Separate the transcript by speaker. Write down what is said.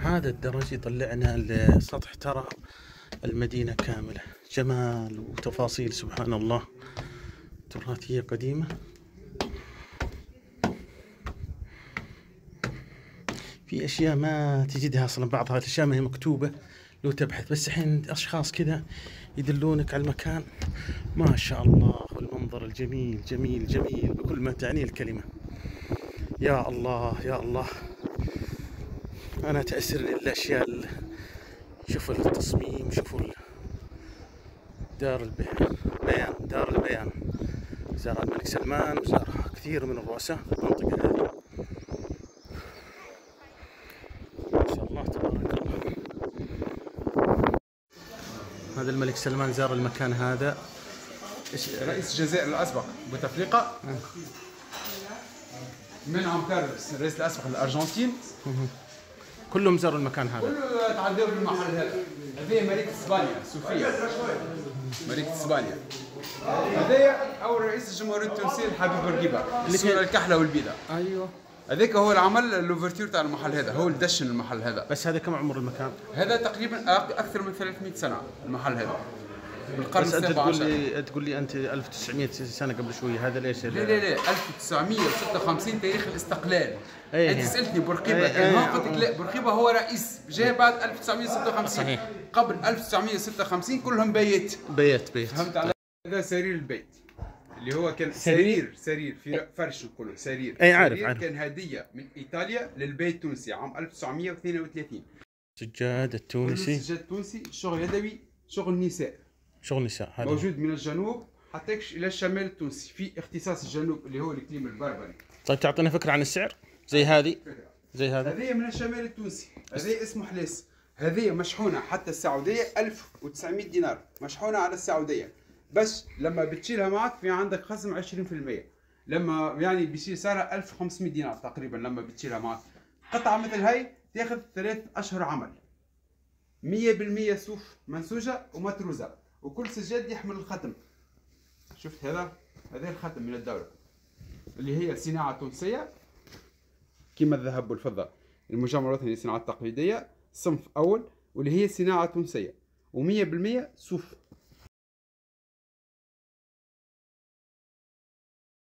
Speaker 1: هذا الدرج يطلعنا لسطح ترى المدينة كاملة، جمال وتفاصيل سبحان الله، تراثية قديمة. في أشياء ما تجدها أصلا، بعضها الأشياء ما هي مكتوبة لو تبحث، بس الحين أشخاص كذا يدلونك على المكان. ما شاء الله، والمنظر الجميل جميل جميل بكل ما تعنيه الكلمة. يا الله يا الله، أنا تأثرني الأشياء شوفوا التصميم، شوفوا دار البيان، دار البيان زارها الملك سلمان وزارها كثير من الرؤساء في المنطقة هذه. ما شاء الله تبارك الله. هذا الملك سلمان زار المكان هذا.
Speaker 2: رئيس الجزائر الأسبق بوتفليقة، من عم كارلوس الرئيس الأسبق للأرجنتين،
Speaker 1: كلهم زاروا المكان هذا.
Speaker 2: كله تعدوا بالمحل هذا. هذه ملكة اسبانيا صوفيا، ملكة اسبانيا. هذايا أول رئيس الجمهورية التونسية الحبيب بورقيبة، الصورة الكحلة والبيضاء.
Speaker 1: أيوه.
Speaker 2: هذاك هو اللي عمل لوفرتير تاع المحل هذا، هو اللي دشن المحل هذا.
Speaker 1: بس هذا كم عمر المكان؟
Speaker 2: هذا تقريبا أكثر من 300 سنة المحل هذا. بالقرن
Speaker 1: بس أنت
Speaker 2: ال17.
Speaker 1: تقول لي أنت 1900 سنة قبل شوية، هذا ليش؟
Speaker 2: لا 1956 تاريخ الاستقلال.
Speaker 1: أيه.
Speaker 2: انت سالتني بورقيبه كان هو، قلت لك لا، بورقيبه هو رئيس جاء بعد 1956.
Speaker 1: صحيح.
Speaker 2: قبل 1956 كلهم بيت. فهمت علي؟ هذا سرير البيت اللي هو كان سرير في فرش، نقولوا سرير.
Speaker 1: اي عارف.
Speaker 2: كان هديه من ايطاليا للبيت التونسي عام 1932.
Speaker 1: سجاد التونسي،
Speaker 2: السجاد التونسي، شغل يدوي، شغل نساء،
Speaker 1: شغل نساء. هذا
Speaker 2: موجود من الجنوب حتى الى الشمال التونسي، في اختصاص الجنوب اللي هو الكليم البربري.
Speaker 1: طيب تعطينا فكرة عن السعر زي هذه؟ زي هذا.
Speaker 2: هذه من الشمال التونسي، هذه اسمه حلاس. هذه مشحونه حتى السعوديه 1900 دينار، مشحونه على السعوديه. بس لما بتشيلها معك في عندك خصم 20%. لما يعني بيصير سعرها 1500 دينار تقريبا. لما بتشيلها معك قطعه مثل هاي تاخذ 3 اشهر عمل، 100% صوف منسوجه ومتروزه، وكل سجاد يحمل الختم. شفت هذا الختم من الدوله اللي هي صناعه تونسيه، كما الذهب والفضة، المجمع الوطني للصناعات التقليدية صنف أول، واللي هي صناعة تونسية و100% صوف.